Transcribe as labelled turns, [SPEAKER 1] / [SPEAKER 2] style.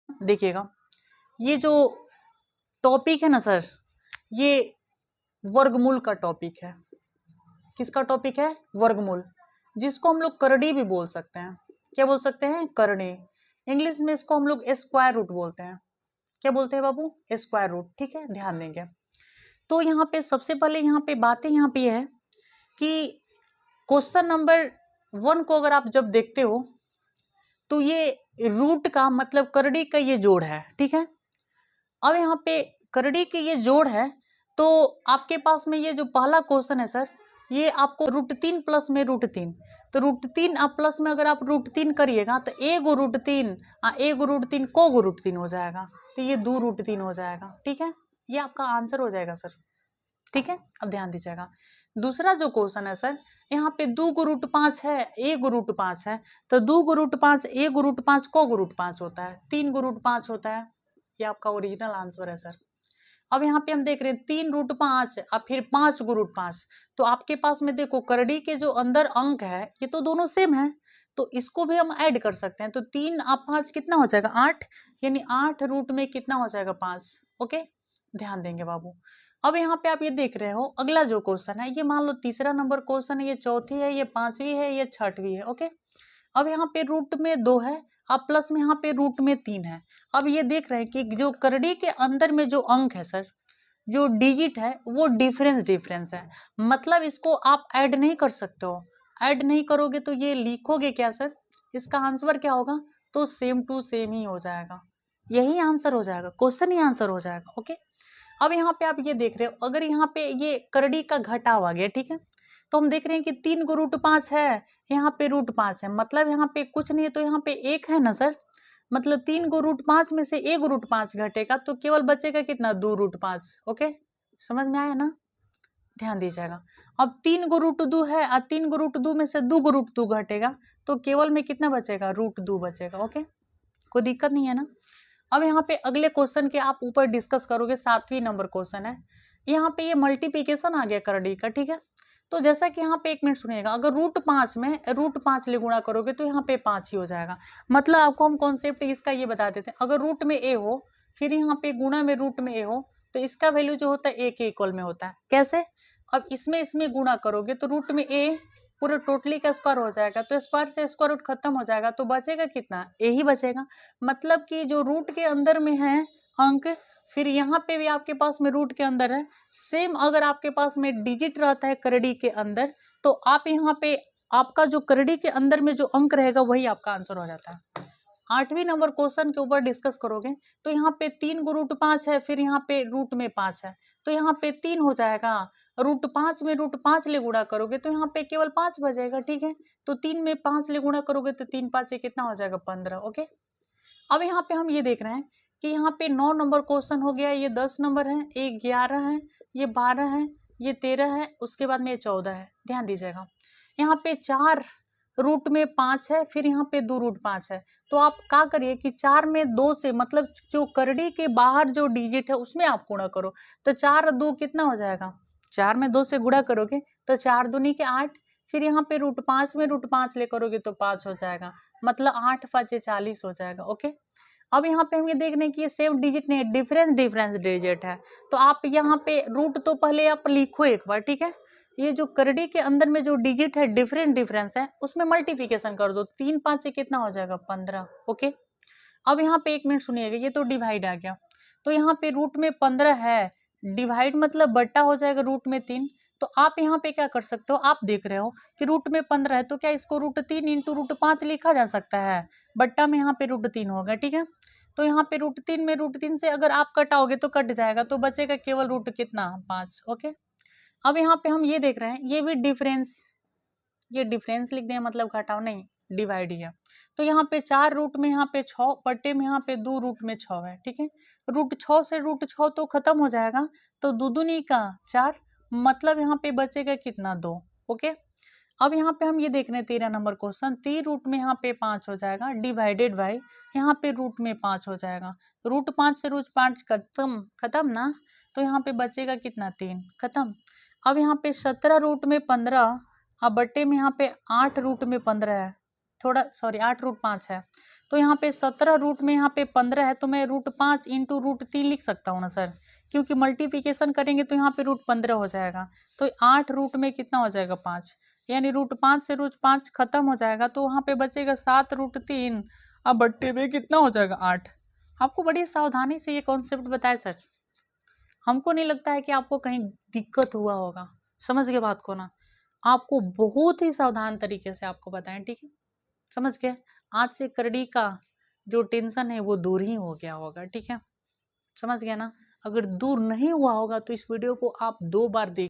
[SPEAKER 1] देखिएगा, ये जो टॉपिक है ना सर, ये वर्गमूल का टॉपिक है। किसका टॉपिक है? वर्गमूल, जिसको हम लोग करड़ी भी बोल सकते हैं। क्या बोल सकते हैं? करड़ी। इंग्लिश में इसको हम लोग स्क्वायर रूट बोलते हैं। क्या बोलते हैं बाबू? Square root. ठीक है, ध्यान देंगे। तो यहाँ पे सबसे पहले यहाँ पे बातें यहाँ पे है कि क्वेश्चन नंबर 1 को अगर आप जब देखते हो तो ये रूट का मतलब करड़ी का ये जोड़ है। ठीक है, अब यहाँ पे करड़ी के ये जोड़ है, तो आपके पास में ये जो पहला क्वेश्चन है सर, ये आपको √3 प्लस में √3, तो √3 आप प्लस में अगर आप √3 करिएगा तो ए गो √3 ए गो √3 को गो √3 हो जाएगा, तो ये 2 √3 हो जाएगा। ठीक है, ये आपका आंसर हो जाएगा सर। ठीक है, अब ध्यान दीजिएगा। दूसरा जो क्वेश्चन है सर, यहाँ पे 2 गो √5 है, ए गो √5 है, तो 2 गो √5 ए गो √5 को गो √5 होता है, 3 गो √5 होता है। ये आपका ओरिजिनल आंसर है सर। अब यहाँ पे हम देख रहे हैं 3 √5 और फिर 5 गो √5, तो आपके पास में देखो करड़ी के जो अंदर अंक है ये तो दोनों सेम है, तो इसको भी हम ऐड कर सकते हैं। तो 3 और 5 कितना हो जाएगा? 8, यानी 8 रूट में कितना हो जाएगा? 5। ओके, ध्यान देंगे बाबू। अब यहाँ पे आप ये देख रहे हो, अगला जो क्वेश्चन है ये मान लो तीसरा नंबर क्वेश्चन है, ये चौथी है, ये पांचवी है, ये छठवीं है। ओके, अब यहाँ पे रूट में 2 है, अब प्लस में यहाँ पे रूट में 3 है। अब ये देख रहे हैं कि जो करड़ी के अंदर में जो अंक है सर, जो डिजिट है वो डिफरेंस है, मतलब इसको आप ऐड नहीं कर सकते हो। ऐड नहीं करोगे तो ये लिखोगे क्या सर? इसका आंसर क्या होगा? तो सेम टू सेम ही हो जाएगा, यही आंसर हो जाएगा, क्वेश्चन ही आंसर हो जाएगा। ओके, अब यहाँ पे आप ये देख रहे हो, अगर यहाँ पे ये करड़ी का घटाव आ गया, ठीक है, तो हम देख रहे हैं कि 3 को √5 है, यहाँ पे √5 है, मतलब यहाँ पे कुछ नहीं है, तो यहाँ पे 1 है ना सर, मतलब 3 को √5 में से 1 √5 घटेगा तो केवल बचेगा कितना? 2 √5। ओके, समझ में आया ना? ध्यान दीजिएगा। अब 3 को √2 है और 3 को √2 में से 2 को √2 घटेगा तो केवल में कितना बचेगा? √2 बचेगा। ओके, कोई दिक्कत नहीं है ना? अब यहाँ पे अगले क्वेश्चन के आप ऊपर डिस्कस करोगे, 7वीं नंबर क्वेश्चन है। यहाँ पे ये मल्टीप्लिकेशन आ गया करड़ी का। ठीक है, तो जैसा कि यहाँ पे 1 मिनट सुनिएगा, अगर √5 में √5 ले गुणा करोगे तो यहाँ पे 5 ही हो जाएगा। मतलब आपको हम कॉन्सेप्ट इसका ये बता देते हैं, अगर रूट में ए हो फिर यहाँ पे गुणा में रूट में ए हो तो इसका वैल्यू जो होता है ए के इक्वल में होता है। कैसे? अब इसमें इसमें गुणा करोगे तो रूट में ए पूरा टोटली का स्क्वायर हो जाएगा, तो स्क्वायर से स्क्वायर रूट खत्म हो जाएगा, तो बचेगा कितना? ए ही बचेगा। मतलब कि जो रूट के अंदर में है अंक, फिर यहाँ पे भी आपके पास में रूट के अंदर है सेम। अगर आपके पास में डिजिट रहता है करड़ी के अंदर तो आप यहाँ पे आपका जो करड़ी के अंदर में जो अंक रहेगा वही आपका आंसर हो जाता है। 8वीं नंबर क्वेश्चन के ऊपर डिस्कस करोगे तो यहाँ पे 3 को √5 है, फिर यहाँ पे रूट में 5 है, तो यहाँ पे 3 हो जाएगा। √5 में √5 ले गुणा करोगे तो यहाँ पे केवल 5 बचेगा। ठीक है, तो 3 में 5 ले गुणा करोगे तो 3 5 से कितना हो जाएगा? 15। ओके, अब यहाँ पे हम ये देख रहे हैं कि यहाँ पे 9 नंबर क्वेश्चन हो गया, ये 10 नंबर है, ये 11 है, ये 12 है, ये 13 है, उसके बाद में ये 14 है। ध्यान दीजिएगा, यहाँ पे 4 रूट में 5 है, फिर यहाँ पे 2 √5 है, तो आप क्या करिए कि 4 में 2 से मतलब जो करड़ी के बाहर जो डिजिट है उसमें आप गुणा करो, तो 4 और 2 कितना हो जाएगा? 4 में 2 से गुणा करोगे तो 4 दूनी के 8, फिर यहाँ पे √5 में √5 ले करोगे तो 5 हो जाएगा, मतलब 8 5 40 हो जाएगा। ओके, अब यहाँ पे हम ये देख रहे हैं कि ये सेम डिजिट नहीं है, डिफरेंस डिजिट है, तो आप यहाँ पे रूट तो पहले आप लिखो एक बार। ठीक है, ये जो करड़ी के अंदर में जो डिजिट है डिफरेंस है उसमें मल्टीप्लिकेशन कर दो, 3 5 से कितना हो जाएगा? 15। ओके, अब यहाँ पे 1 मिनट सुनिएगा, ये तो डिवाइड आ गया, तो यहाँ पे रूट में 15 है, डिवाइड मतलब बट्टा हो जाएगा रूट में 3, तो आप यहाँ पे क्या कर सकते हो, आप देख रहे हो कि रूट में 15 है तो क्या इसको √3 इंटू √5 लिखा जा सकता है, बट्टा में यहाँ पे √3 होगा। ठीक है, तो यहाँ पे √3 से अगर आप कटाओगे तो कट जाएगा, तो बचेगा केवल रूट कितना? 5। ओके, अब यहाँ पे हम ये देख रहे हैं, ये भी डिफरेंस, ये डिफरेंस लिख दें मतलब घटाव नहीं, डिवाइड ही है, तो यहाँ पे 4 रूट में यहाँ पे 6 बट्टे में यहाँ पे 2 रूट में 6 है। ठीक है, √6 से √6 तो खत्म हो जाएगा, तो 2 दूनी का 4, मतलब यहाँ पे बचेगा कितना? 2। ओके, अब यहाँ पे हम ये देख रहे हैं 13 नंबर क्वेश्चन, 3 रूट में यहाँ पे 5 हो जाएगा, डिवाइडेड बाई यहाँ पे रूट में 5 हो जाएगा, √5 से √5 खत्म ना, तो यहाँ पे बचेगा कितना? 3, खत्म। अब यहाँ पे 17 रूट में 15 अब बट्टे में यहाँ पे 8 रूट में 15 है, थोड़ा सॉरी 8 √5 है, तो यहाँ पे 17 रूट में यहाँ पे 15 है, तो मैं √5 इंटू √3 लिख सकता हूँ ना सर, क्योंकि मल्टीप्लिकेशन करेंगे तो यहाँ पे √15 हो जाएगा। तो 8 रूट में कितना हो जाएगा 5, यानी √5 से √5 खत्म हो जाएगा, तो वहाँ पे बचेगा 7√3। अब बट्टे में कितना हो जाएगा 8। आपको बड़ी सावधानी से ये कॉन्सेप्ट बताए सर, हमको नहीं लगता है कि आपको कहीं दिक्कत हुआ होगा। समझ गए बात को ना, आपको बहुत ही सावधान तरीके से आपको बताएं, ठीक है, समझ गए। आज से करड़ी का जो टेंशन है वो दूर ही हो गया होगा, ठीक है, समझ गया ना। अगर दूर नहीं हुआ होगा तो इस वीडियो को आप 2 बार देख